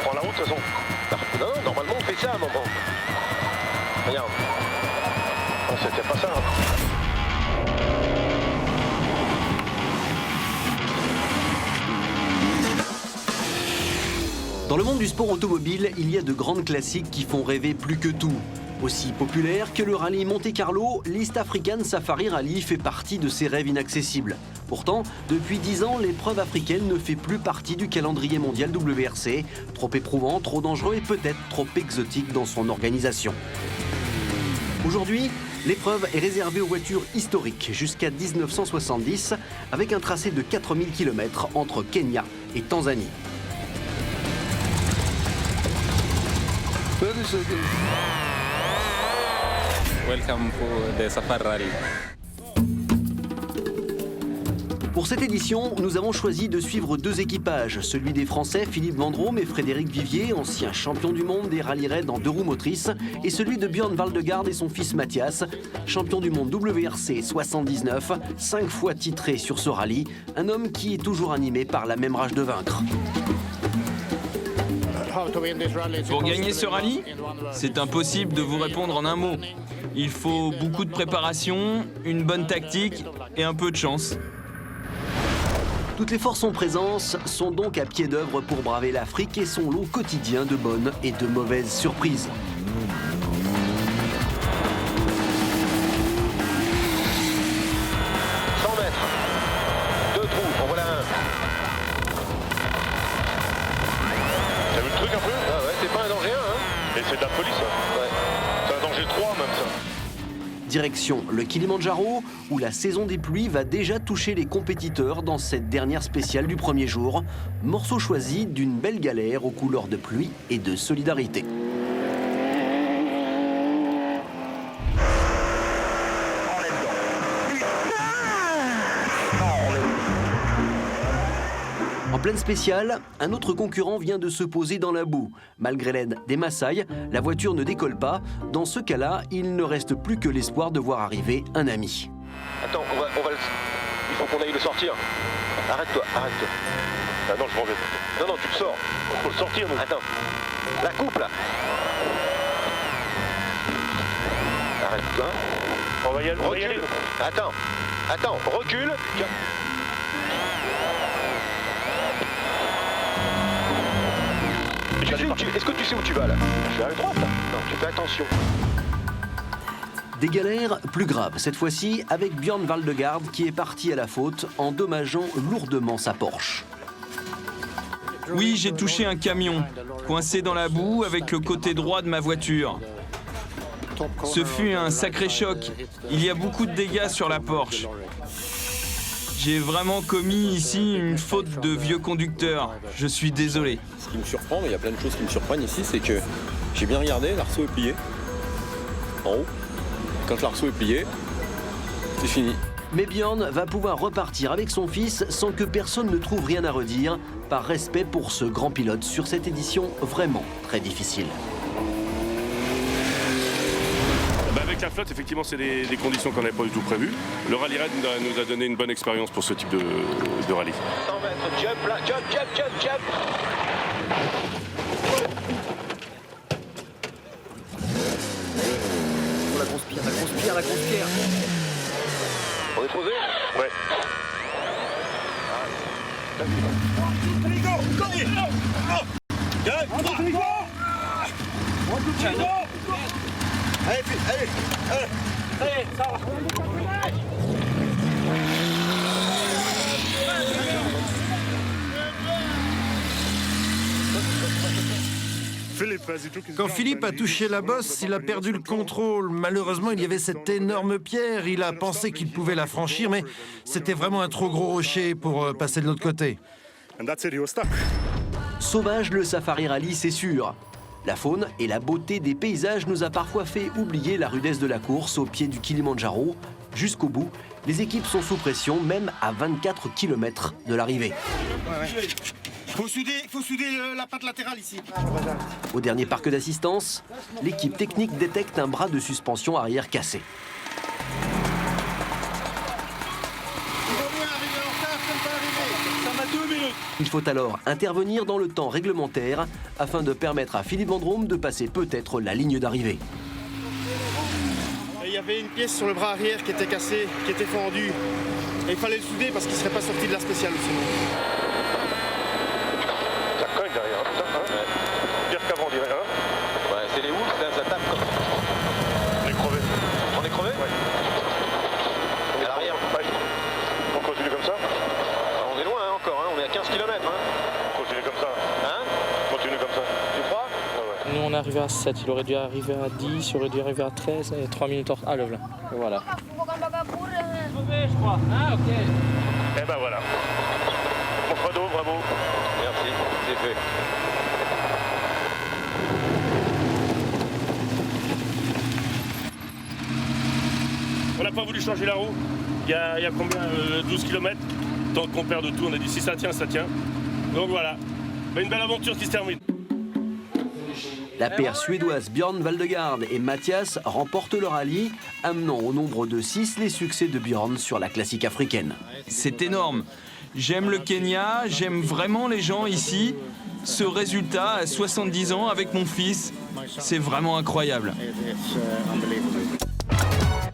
prend la route de toute façon. Non, normalement on fait ça à un moment. Regarde. Non, c'était pas ça. Dans le monde du sport automobile, il y a de grandes classiques qui font rêver plus que tout. Aussi populaire que le rallye Monte-Carlo, l'East African Safari Rally fait partie de ces rêves inaccessibles. Pourtant, depuis 10 ans, l'épreuve africaine ne fait plus partie du calendrier mondial WRC. Trop éprouvant, trop dangereux et peut-être trop exotique dans son organisation. Aujourd'hui, l'épreuve est réservée aux voitures historiques jusqu'à 1970, avec un tracé de 4000 km entre Kenya et Tanzanie. Welcome to the Safari Rally. Pour cette édition, nous avons choisi de suivre deux équipages, celui des Français Philippe Vendrome et Frédéric Vivier, anciens champions du monde des rallye raids en 2 roues motrices, et celui de Björn Waldegaard et son fils Mathias, champion du monde WRC 79, 5 fois titré sur ce rallye, un homme qui est toujours animé par la même rage de vaincre. Pour gagner ce rallye, c'est impossible de vous répondre en un mot. Il faut beaucoup de préparation, une bonne tactique et un peu de chance. Toutes les forces en présence sont donc à pied d'œuvre pour braver l'Afrique et son lot quotidien de bonnes et de mauvaises surprises. C'est de la police, hein. Ouais. C'est un danger 3 même ça. Direction le Kilimandjaro, où la saison des pluies va déjà toucher les compétiteurs dans cette dernière spéciale du premier jour. Morceau choisi d'une belle galère aux couleurs de pluie et de solidarité. En pleine spéciale, un autre concurrent vient de se poser dans la boue. Malgré l'aide des Maasai, la voiture ne décolle pas. Dans ce cas-là, il ne reste plus que l'espoir de voir arriver un ami. Attends, il faut qu'on aille le sortir. Arrête-toi. Ah non, je m'en vais. Non, tu le sors. Il faut le sortir, nous. Attends. La coupe, là. Arrête-toi. On va y aller. Attends, recule. Est-ce que tu sais où tu vas là? Je vais à droite là. Non, tu fais attention. Des galères plus graves, cette fois-ci avec Björn Waldegaard qui est parti à la faute, endommageant lourdement sa Porsche. Oui, j'ai touché un camion, coincé dans la boue avec le côté droit de ma voiture. Ce fut un sacré choc. Il y a beaucoup de dégâts sur la Porsche. J'ai vraiment commis ici une faute de vieux conducteur. Je suis désolé. Ce qui me surprend, mais il y a plein de choses qui me surprennent ici, c'est que j'ai bien regardé, l'arceau est plié. En haut. Quand l'arceau est plié, c'est fini. Mais Björn va pouvoir repartir avec son fils sans que personne ne trouve rien à redire, par respect pour ce grand pilote sur cette édition vraiment très difficile. Avec la flotte, effectivement, c'est des conditions qu'on n'avait pas du tout prévues. Le rallye raid nous a donné une bonne expérience pour ce type de rallye. 100 mètres, jump là, jump. La grosse pierre. On est posé? Ouais. Allez, ça va. Quand Philippe a touché la bosse, il a perdu le contrôle. Malheureusement, il y avait cette énorme pierre. Il a pensé qu'il pouvait la franchir, mais c'était vraiment un trop gros rocher pour passer de l'autre côté. Sauvage le Safari Rally, c'est sûr. La faune et la beauté des paysages nous a parfois fait oublier la rudesse de la course au pied du Kilimandjaro. Jusqu'au bout, les équipes sont sous pression, même à 24 km de l'arrivée. Faut souder la patte latérale ici. Au dernier parc d'assistance, l'équipe technique détecte un bras de suspension arrière cassé. Il vaut mieux arriver en retard que ne pas arriver. Ça m'a 2 minutes. Il faut alors intervenir dans le temps réglementaire afin de permettre à Philippe Vendôme de passer peut-être la ligne d'arrivée. Il y avait une pièce sur le bras arrière qui était cassée, qui était fendue. Et il fallait le souder parce qu'il ne serait pas sorti de la spéciale sinon. Ça cogne derrière, hein, putain, hein. Pire qu'avant, on dirait, hein. Ouais, c'est les houles, ça tape comme... On est crevé. On est crevé? Ouais. À l'arrière. Ouais. On continue comme ça? On est loin, hein, encore, hein. On est à 15 km, hein. On continue comme ça. Hein? On continue comme ça. Tu crois? Ouais, ouais. Nous on est arrivé à 7, il aurait dû arriver à 10, il aurait dû arriver à 13, et 3 minutes en retard. Ah le voilà. Voilà. Eh ben voilà. Mon Fredo, bravo. Merci, c'est fait. On n'a pas voulu changer la roue. Il y a combien 12 km. Tant qu'on perd de tout, on a dit si ça tient, ça tient. Donc voilà. Mais une belle aventure qui se termine. La paire suédoise Björn Valdegarde et Mathias remportent le rallye, amenant au nombre de 6 les succès de Björn sur la classique africaine. C'est énorme. J'aime le Kenya, j'aime vraiment les gens ici. Ce résultat à 70 ans avec mon fils, c'est vraiment incroyable. It's unbelievable.